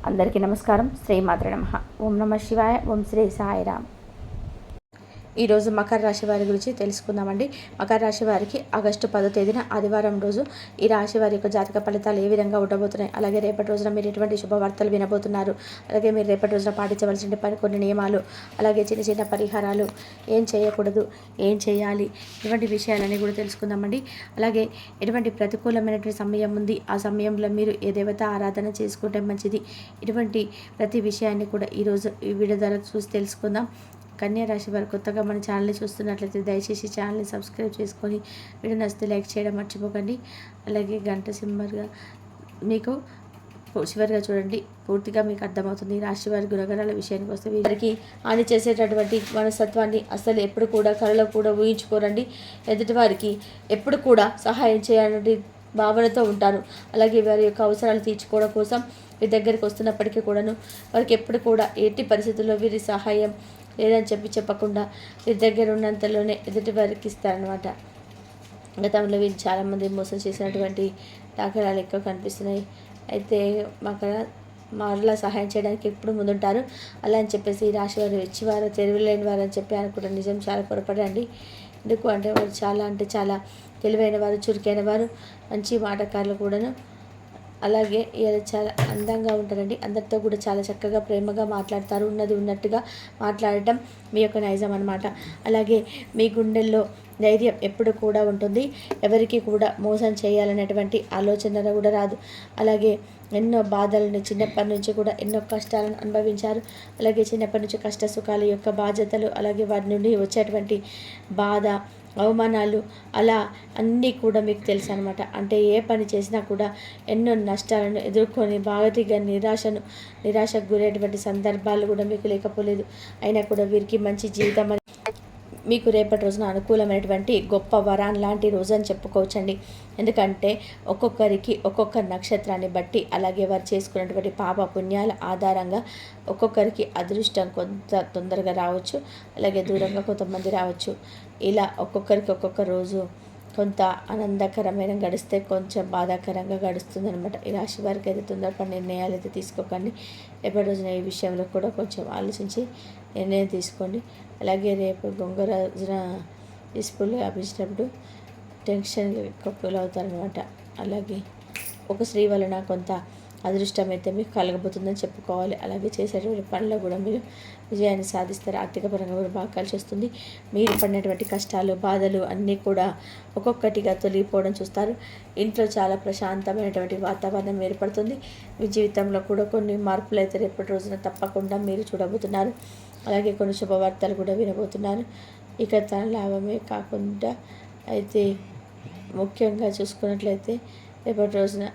అందరికీ నమస్కారం. శ్రీమాత్రే నమః. ఓం నమః శివాయ. ఓం శ్రీ సాయిరామ్. ఈరోజు మకర రాశి వారి గురించి తెలుసుకుందామండి. మకర రాశి వారికి ఆగస్టు 10వ తేదీన ఆదివారం రోజు ఈ రాశి వారి యొక్క జాతక ఫలితాలు ఏ విధంగా ఉండబోతున్నాయి, అలాగే రేపటి రోజున మీరు ఎటువంటి శుభవార్తలు వినబోతున్నారు, అలాగే మీరు రేపటి రోజున పాటించవలసిన కొన్ని నియమాలు, అలాగే చిన్న చిన్న పరిహారాలు, ఏం చేయకూడదు, ఏం చేయాలి, ఇటువంటి విషయాలన్నీ కూడా తెలుసుకుందామండి. అలాగే ఎటువంటి ప్రతికూలమైనటువంటి సమయం ఉంది, ఆ సమయంలో మీరు ఏ దేవత ఆరాధన చేసుకుంటే మంచిది, ఇటువంటి ప్రతి విషయాన్ని కూడా ఈరోజు ఈ వీడియో ద్వారా చూసి తెలుసుకుందాం. కన్యా రాశి వారు కొత్తగా మన ఛానల్ని చూస్తున్నట్లయితే దయచేసి ఛానల్ని సబ్స్క్రైబ్ చేసుకొని వీడియో నచ్చితే లైక్ చేయడం మర్చిపోకండి. అలాగే గంట సింబల్గా మీకు చివరిగా చూడండి, పూర్తిగా మీకు అర్థమవుతుంది. రాశి వారి గుణగణాల విషయానికి వస్తే వీరికి హాని చేసేటటువంటి మనస్తత్వాన్ని అసలు ఎప్పుడు కూడా కళలో కూడా ఊహించుకోరండి. ఎదుటి వారికి ఎప్పుడు కూడా సహాయం చేయాలని భావనతో ఉంటారు. అలాగే వారి యొక్క అవసరాలు తీర్చుకోవడం కోసం వీరి దగ్గరికి వస్తున్నప్పటికీ కూడాను వారికి ఎప్పుడు కూడా ఎట్టి పరిస్థితుల్లో వీరి సహాయం లేదని చెప్పకుండా వీరి దగ్గర ఉన్నంతలోనే ఎదుటి వారికి ఇస్తారనమాట. గతంలో వీరు చాలామంది మోసం చేసినటువంటి దాఖలాలు ఎక్కువ కనిపిస్తున్నాయి. అయితే మరలా సహాయం చేయడానికి ఎప్పుడు ముందుంటారు. అలా అని చెప్పేసి ఈ రాశి వారు ఇచ్చివారు తెలివిలేని వారు అని చెప్పి అనుకుంటారు. నిజం, చాలా పొరపడండి. ఎందుకు అంటే వారు చాలా తెలివైన వారు, చురుకైన వారు, మంచి మాటకారులు కూడాను. అలాగే ఇలా చాలా అందంగా ఉంటారండి. అందరితో కూడా చాలా చక్కగా ప్రేమగా మాట్లాడతారు. ఉన్నది ఉన్నట్టుగా మాట్లాడటం మీ యొక్క నైజం అన్నమాట. అలాగే మీ గుండెల్లో ధైర్యం ఎప్పుడు కూడా ఉంటుంది. ఎవరికి కూడా మోసం చేయాలనేటువంటి ఆలోచన కూడా రాదు. అలాగే ఎన్నో బాధలను చిన్నప్పటి నుంచి కూడా ఎన్నో కష్టాలను అనుభవించారు. అలాగే చిన్నప్పటి నుంచి కష్ట సుఖాల యొక్క బాధ్యతలు, అలాగే వారి నుండి వచ్చేటువంటి బాధ, అవమానాలు, అలా అన్నీ కూడా మీకు తెలుసు అనమాట. అంటే ఏ పని చేసినా కూడా ఎన్నో నష్టాలను ఎదుర్కొని బాగా నిరాశకు గురేటువంటి సందర్భాలు కూడా మీకు లేకపోలేదు. అయినా కూడా వీరికి మంచి జీవితం మీకు రేపటి రోజున అనుకూలమైనటువంటి గొప్ప వరాన్ లాంటి రోజు అని చెప్పుకోవచ్చండి. ఎందుకంటే ఒక్కొక్కరికి ఒక్కొక్క నక్షత్రాన్ని బట్టి, అలాగే వారు చేసుకున్నటువంటి పాప పుణ్యాల ఆధారంగా ఒక్కొక్కరికి అదృష్టం కొంత తొందరగా రావచ్చు, అలాగే దూరంగా కొంతమంది రావచ్చు. ఇలా ఒక్కొక్కరికి ఒక్కొక్క రోజు కొంత ఆనందకరమైన గడిస్తే కొంచెం బాధాకరంగా గడుస్తుంది అనమాట. ఈ రాశి వారికి అయితే తొందరపడి నిర్ణయాలు అయితే తీసుకోకండి. రేపటి రోజున ఈ విషయంలో కూడా కొంచెం ఆలోచించి నిర్ణయం తీసుకోండి. అలాగే రేపు గొంగ రోజున డిస్పుల్ వ్యాపించినప్పుడు టెన్షన్ ఎక్కువ అవుతారనమాట. అలాగే ఒక స్త్రీ వలన కొంత అదృష్టం అయితే మీకు కలగబోతుందని చెప్పుకోవాలి. అలాగే చేసేటువంటి పనుల్లో కూడా మీరు విజయాన్ని సాధిస్తారు. ఆర్థిక పరంగా కూడా బాగా కలిసి వస్తుంది. మీరు పడినటువంటి కష్టాలు, బాధలు అన్నీ కూడా ఒక్కొక్కటిగా తొలగిపోవడం చూస్తారు. ఇంట్లో చాలా ప్రశాంతమైనటువంటి వాతావరణం ఏర్పడుతుంది. మీ జీవితంలో కూడా కొన్ని మార్పులు అయితే రేపటి రోజున తప్పకుండా మీరు చూడబోతున్నారు. అలాగే కొన్ని శుభవార్తలు కూడా వినబోతున్నారు. ఇక తన లాభమే కాకుండా అయితే ముఖ్యంగా చూసుకున్నట్లయితే రేపటి రోజున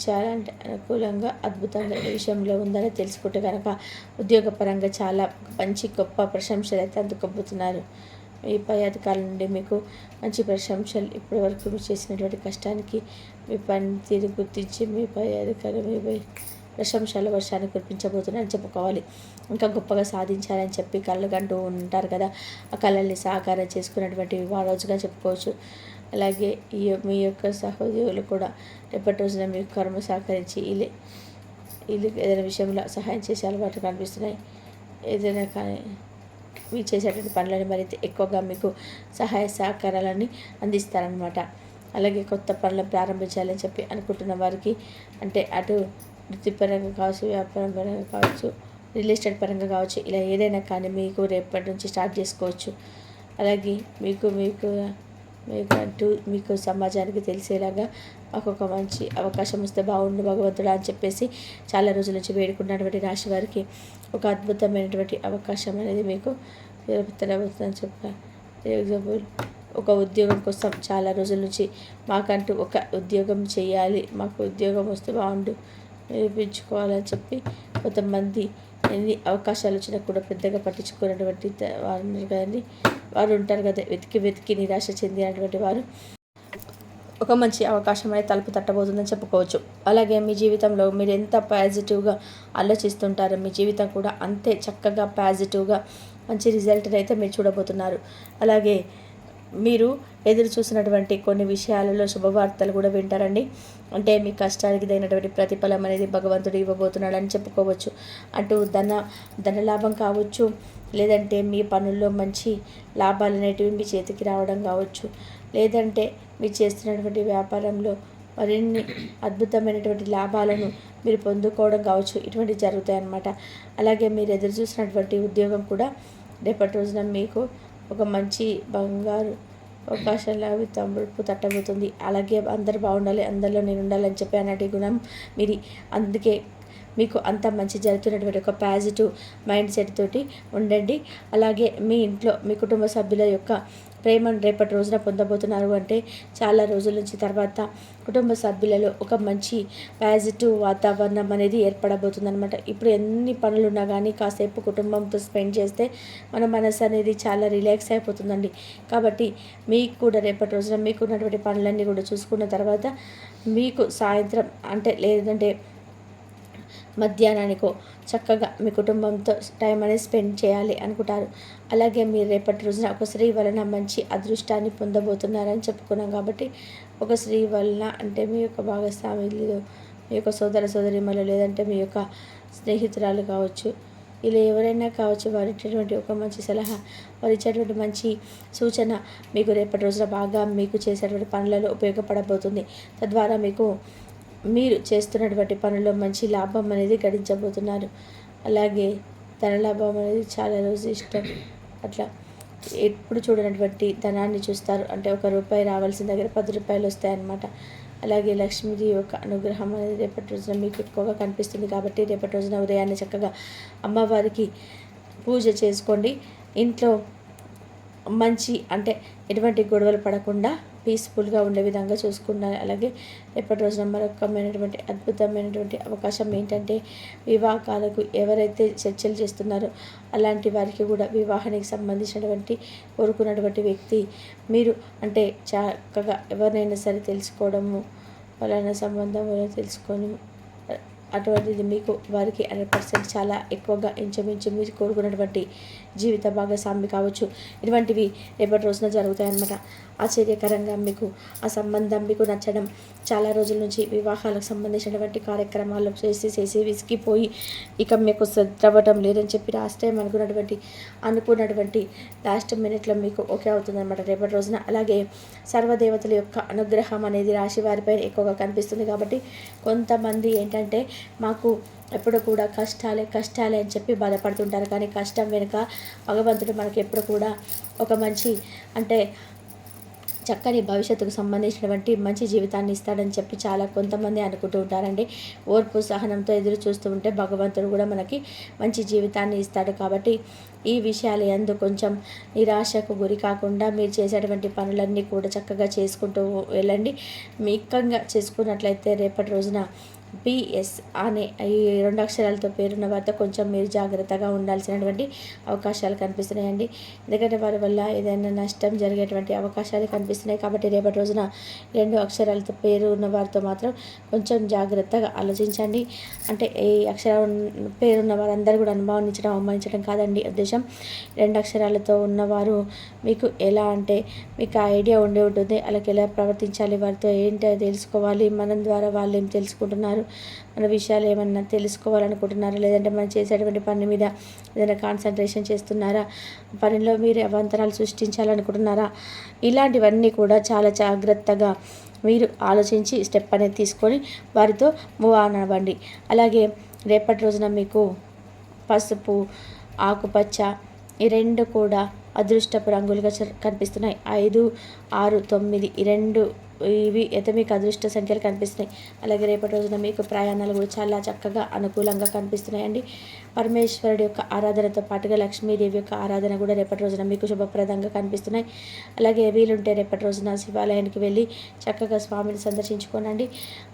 చాలా అంటే అనుకూలంగా అద్భుతంగా ఈ విషయంలో ఉందని తెలుసుకుంటే కనుక ఉద్యోగపరంగా చాలా మంచి గొప్ప ప్రశంసలు అయితే అందుకోబోతున్నారు. మీ పై అధికారుల నుండి మీకు మంచి ప్రశంసలు, ఇప్పటి వరకు మీరు చేసినటువంటి కష్టానికి మీ పనితీరు గుర్తించి మీ పై అధికారులు మీపై ప్రశంసల వర్షాన్ని కురిపించబోతున్నారని చెప్పుకోవాలి. ఇంకా గొప్పగా సాధించాలని చెప్పి కళ్ళు కంటూ ఉంటారు కదా, ఆ కళల్ని సాకారం చేసుకున్నటువంటి రోజుగా చెప్పుకోవచ్చు. అలాగే మీ యొక్క సహోద్యోగులు కూడా రేపటి రోజున మీకు కర్మ సహకరించి వీళ్ళు ఏదైనా విషయంలో సహాయం చేసే అలవాటు కనిపిస్తున్నాయి. ఏదైనా కానీ మీరు చేసేటువంటి పనులని మరింత ఎక్కువగా మీకు సహాయ సహకారాలని అందిస్తారనమాట. అలాగే కొత్త పనులను ప్రారంభించాలని చెప్పి అనుకుంటున్న వారికి, అంటే అటు వృత్తిపరంగా కావచ్చు, వ్యాపారం పరంగా కావచ్చు, రియల్ ఎస్టేట్ పరంగా కావచ్చు, ఇలా ఏదైనా కానీ మీకు రేపటి నుంచి స్టార్ట్ చేసుకోవచ్చు. అలాగే మీకు సమాజానికి తెలిసేలాగా మాకు ఒక మంచి అవకాశం వస్తే బాగుండు భగవంతుడా అని చెప్పేసి చాలా రోజుల నుంచి వేడుకున్నటువంటి రాశి వారికి ఒక అద్భుతమైనటువంటి అవకాశం అనేది మీకు తెలవుతుందని చెప్పారు. ఎగ్జాంపుల్, ఒక ఉద్యోగం కోసం చాలా రోజుల నుంచి మాకంటూ ఒక ఉద్యోగం చేయాలి, మాకు ఉద్యోగం వస్తే బాగుండు నిరూపించుకోవాలని చెప్పి కొంతమంది ఎన్ని అవకాశాలు వచ్చినా కూడా పెద్దగా పట్టించుకున్నటువంటి వారు ఉంటారు కదా, వెతికి నిరాశ చెందినటువంటి వారు ఒక మంచి అవకాశం అనేది తలుపు తట్టబోతుందని చెప్పుకోవచ్చు. అలాగే మీ జీవితంలో మీరు ఎంత పాజిటివ్గా ఆలోచిస్తుంటారో మీ జీవితం కూడా అంతే చక్కగా పాజిటివ్గా మంచి రిజల్ట్ని అయితే మీరు చూడబోతున్నారు. అలాగే మీరు ఎదురు చూసినటువంటి కొన్ని విషయాలలో శుభవార్తలు కూడా వింటారండి. అంటే మీ కష్టానికి తగినటువంటి ప్రతిఫలం అనేది భగవంతుడు ఇవ్వబోతున్నాడని చెప్పుకోవచ్చు. అటు ధనలాభం కావచ్చు, లేదంటే మీ పనుల్లో మంచి లాభాలు అనేటివి మీ చేతికి రావడం కావచ్చు, లేదంటే మీరు చేస్తున్నటువంటి వ్యాపారంలో మరిన్ని అద్భుతమైనటువంటి లాభాలను మీరు పొందుకోవడం కావచ్చు. ఇటువంటివి జరుగుతాయి అన్నమాట. అలాగే మీరు ఎదురు చూసినటువంటి ఉద్యోగం కూడా రేపటి రోజున మీకు ఒక మంచి బంగారు అవకాశాలు తలుపు తట్టబోతుంది. అలాగే అందరు బాగుండాలి, అందరిలో నేను ఉండాలని చెప్పి అన్నటి గుణం మీది. అందుకే మీకు అంత మంచి జరుగుతున్నటువంటి ఒక పాజిటివ్ మైండ్ సెట్ తోటి ఉండండి. అలాగే మీ ఇంట్లో మీ కుటుంబ సభ్యుల యొక్క ప్రేమను రేపటి రోజున పొందబోతున్నారు. అంటే చాలా రోజుల నుంచి తర్వాత కుటుంబ సభ్యులలో ఒక మంచి పాజిటివ్ వాతావరణం అనేది ఏర్పడబోతుంది అనమాట. ఇప్పుడు ఎన్ని పనులున్నా కానీ కాసేపు కుటుంబంతో స్పెండ్ చేస్తే మన మనసు అనేది చాలా రిలాక్స్ అయిపోతుందండి. కాబట్టి మీకు కూడా రేపటి రోజున మీకు ఉన్నటువంటి పనులన్నీ కూడా చూసుకున్న తర్వాత మీకు సాయంత్రం అంటే లేదంటే మధ్యాహ్నానికో చక్కగా మీ కుటుంబంతో టైం అనేది స్పెండ్ చేయాలి అనుకుంటారు. అలాగే మీరు రేపటి రోజున ఒక స్త్రీ వలన మంచి అదృష్టాన్ని పొందబోతున్నారని చెప్పుకున్నాం. కాబట్టి ఒక స్త్రీ వలన అంటే మీ యొక్క భాగస్వాములు, మీ యొక్క సోదరీమణులు, లేదంటే మీ యొక్క స్నేహితురాలు కావచ్చు, ఇలా ఎవరైనా కావచ్చు, వారు ఇచ్చేటువంటి ఒక మంచి సలహా, వారు ఇచ్చేటువంటి మంచి సూచన మీకు రేపటి రోజున బాగా మీకు చేసేటువంటి పనులలో ఉపయోగపడబోతుంది. తద్వారా మీకు మీరు చేస్తున్నటువంటి పనుల్లో మంచి లాభం అనేది గడించబోతున్నారు. అలాగే ధనలాభం అనేది చాలా రోజు ఇష్టం. అట్లా ఎప్పుడు చూడనటువంటి ధనాన్ని చూస్తారు. అంటే ₹1 రావాల్సిన దగ్గర ₹10 వస్తాయన్నమాట. అలాగే లక్ష్మీదేవి యొక్క అనుగ్రహం అనేది రేపటి రోజున మీకు ఎక్కువగా కనిపిస్తుంది. కాబట్టి రేపటి రోజున ఉదయాన్నే చక్కగా అమ్మవారికి పూజ చేసుకోండి. ఇంట్లో మంచి అంటే ఎటువంటి గొడవలు పడకుండా పీస్ఫుల్గా ఉండే విధంగా చూసుకున్నారు. అలాగే రేపటి రోజున మరొకమైనటువంటి అద్భుతమైనటువంటి అవకాశం ఏంటంటే వివాహాలకు ఎవరైతే చర్చలు చేస్తున్నారో అలాంటి వారికి కూడా వివాహానికి సంబంధించినటువంటి కోరుకున్నటువంటి వ్యక్తి మీరు అంటే చక్కగా ఎవరినైనా సరే తెలుసుకోవడము, వాళ్ళ సంబంధం తెలుసుకొని అటువంటిది మీకు వారికి 100% చాలా ఎక్కువగా ఇంచుమించు మీరు కోరుకున్నటువంటి జీవిత భాగస్వామి కావచ్చు. ఇటువంటివి రేపటి రోజున జరుగుతాయన్నమాట. ఆశ్చర్యకరంగా మీకు ఆ సంబంధం మీకు నచ్చడం, చాలా రోజుల నుంచి వివాహాలకు సంబంధించినటువంటి కార్యక్రమాలు చేసి విసిగిపోయి ఇక మీకు సెట్ అవ్వటం లేదని చెప్పి లాస్ట్ టైం అనుకున్నటువంటి లాస్ట్ మినిట్లో మీకు ఓకే అవుతుందన్నమాట రేపటి రోజున. అలాగే సర్వదేవతల యొక్క అనుగ్రహం అనేది రాశి వారిపై ఎక్కువగా కనిపిస్తుంది. కాబట్టి కొంతమంది ఏంటంటే మాకు ఎప్పుడు కూడా కష్టాలే అని చెప్పి బాధపడుతుంటారు. కానీ కష్టం వెనుక భగవంతుడు మనకి ఎప్పుడు కూడా ఒక మంచి అంటే చక్కని భవిష్యత్తుకు సంబంధించినటువంటి మంచి జీవితాన్ని ఇస్తాడని చెప్పి చాలా కొంతమంది అనుకుంటూ ఉంటారండి. ఓర్పు సహనంతో ఎదురు చూస్తూ ఉంటే భగవంతుడు కూడా మనకి మంచి జీవితాన్ని ఇస్తాడు. కాబట్టి ఈ విషయాలు యందు కొంచెం నిరాశకు గురి కాకుండా మీరు చేసేటువంటి పనులన్నీ కూడా చక్కగా చేసుకుంటూ వెళ్ళండి. మిక్కంగా చేసుకున్నట్లయితే రేపటి రోజున పిఎస్ అనే ఈ 2 అక్షరాలతో పేరున్న వారితో కొంచెం మీరు జాగ్రత్తగా ఉండాల్సినటువంటి అవకాశాలు కనిపిస్తున్నాయండి. ఎందుకంటే వారి వల్ల ఏదైనా నష్టం జరిగేటువంటి అవకాశాలు కనిపిస్తున్నాయి. కాబట్టి రేపటి రోజున 2 అక్షరాలతో పేరు ఉన్న వారితో మాత్రం కొంచెం జాగ్రత్తగా ఆలోచించండి. అంటే ఈ అక్షరం పేరున్న వారందరూ కూడా అవమానించడం కాదండి ఉద్దేశం. 2 అక్షరాలతో ఉన్నవారు మీకు ఎలా అంటే మీకు ఐడియా ఉండి ఉంటుంది. అలాగే ఎలా ప్రవర్తించాలి, వారితో ఏంటో తెలుసుకోవాలి, మనం ద్వారా వాళ్ళు ఏం తెలుసుకుంటున్నారు, మన విషయాలు ఏమన్నా తెలుసుకోవాలనుకుంటున్నారా, లేదంటే మనం చేసేటువంటి పని మీద ఏదైనా కాన్సన్ట్రేషన్ చేస్తున్నారా, పనిలో మీరు అవాంతరాలు సృష్టించాలనుకుంటున్నారా, ఇలాంటివన్నీ కూడా చాలా జాగ్రత్తగా మీరు ఆలోచించి స్టెప్ అనేది తీసుకొని వారితో మూవ్ ఆన్ అవ్వండి. అలాగే రేపటి రోజున మీకు పసుపు, ఆకుపచ్చ ఈ 2 కూడా అదృష్టపు రంగులుగా కనిపిస్తున్నాయి. 5, 6, 9 ఈ 2 ఇవి అయితే మీకు అదృష్ట సంఖ్యలు కనిపిస్తున్నాయి. అలాగే రేపటి రోజున మీకు ప్రయాణాలు కూడా చాలా చక్కగా అనుకూలంగా కనిపిస్తున్నాయండి. పరమేశ్వరుడి యొక్క ఆరాధనతో పాటుగా లక్ష్మీదేవి యొక్క ఆరాధన కూడా రేపటి రోజున మీకు శుభప్రదంగా కనిపిస్తున్నాయి. అలాగే వీలుంటే రేపటి రోజున శివాలయానికి వెళ్ళి చక్కగా స్వామిని సందర్శించుకోనండి.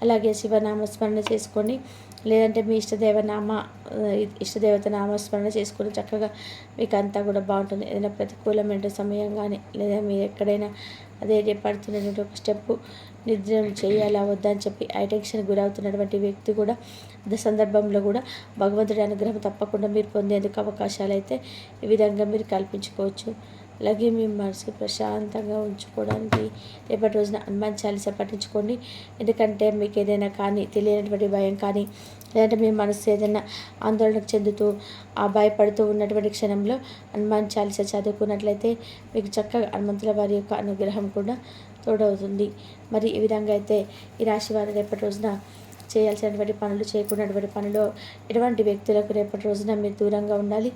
అలాగే శివనామస్మరణ చేసుకోండి, లేదంటే మీ ఇష్టదేవత నామస్మరణ చేసుకొని చక్కగా మీకు అంతా కూడా బాగుంటుంది. ఏదైనా ప్రతికూలమైన సమయం కానీ లేదా మీరు ఎక్కడైనా అదే పడుతున్నటువంటి ఒక స్టెప్ నిర్ణయం చేయాలా వద్దా అని చెప్పి టెన్షన్ గురవుతున్నటువంటి వ్యక్తి కూడా సందర్భంలో కూడా భగవంతుడి అనుగ్రహం తప్పకుండా మీరు పొందేందుకు అవకాశాలు అయితే ఈ విధంగా మీరు కల్పించుకోవచ్చు. అలాగే మీ మనసుకి ప్రశాంతంగా ఉంచుకోవడానికి రేపటి రోజున హనుమాన్ చాలీసా పఠించుకోండి. ఎందుకంటే మీకు ఏదైనా కానీ తెలియనటువంటి భయం కానీ, లేదంటే మీ మనసు ఏదైనా ఆందోళనకు చెందుతూ భయపడుతూ ఉన్నటువంటి క్షణంలో హనుమాన్ చాలీసా చదువుకున్నట్లయితే మీకు చక్కగా హనుమంతుల వారి యొక్క అనుగ్రహం కూడా తోడవుతుంది. మరి ఈ విధంగా అయితే ఈ రాశి వారు రేపటి రోజున చేయాల్సినటువంటి పనులు, చేయకున్నటువంటి పనులు ఎటువంటి వ్యక్తులకు రేపటి రోజున మీరు దూరంగా ఉండాలి.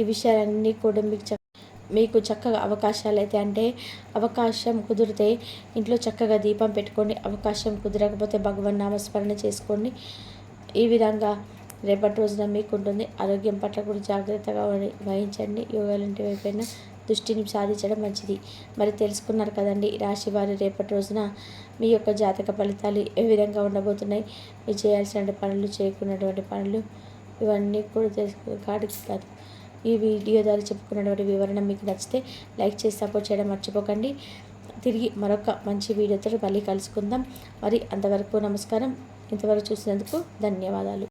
ఈ విషయాలన్నీ కూడా మీకు చక్కగా అవకాశాలు అయితే, అంటే అవకాశం కుదిరితే ఇంట్లో చక్కగా దీపం పెట్టుకోండి. అవకాశం కుదరకపోతే భగవన్ నామస్మరణ చేసుకోండి. ఈ విధంగా రేపటి రోజున మీకు ఉంటుంది. ఆరోగ్యం పట్ల కూడా జాగ్రత్తగా వహించండి. యోగాలంటి వైపైన దృష్టిని సాధించడం మంచిది. మరి తెలుసుకున్నారు కదండి రాశి వారు రేపటి రోజున మీ యొక్క జాతక ఫలితాలు ఏ విధంగా ఉండబోతున్నాయి, మీరు చేయాల్సిన పనులు, చేయకున్నటువంటి పనులు, ఇవన్నీ కూడా కాడికి కాదు. ఈ వీడియో ద్వారా చెప్పుకున్నటువంటి వివరణ మీకు నచ్చితే లైక్ చేసి సపోర్ట్ చేయడం మర్చిపోకండి. తిరిగి మరొక మంచి వీడియోతో మళ్ళీ కలుసుకుందాం. మరి అంతవరకు నమస్కారం. ఇంతవరకు చూసినందుకు ధన్యవాదాలు.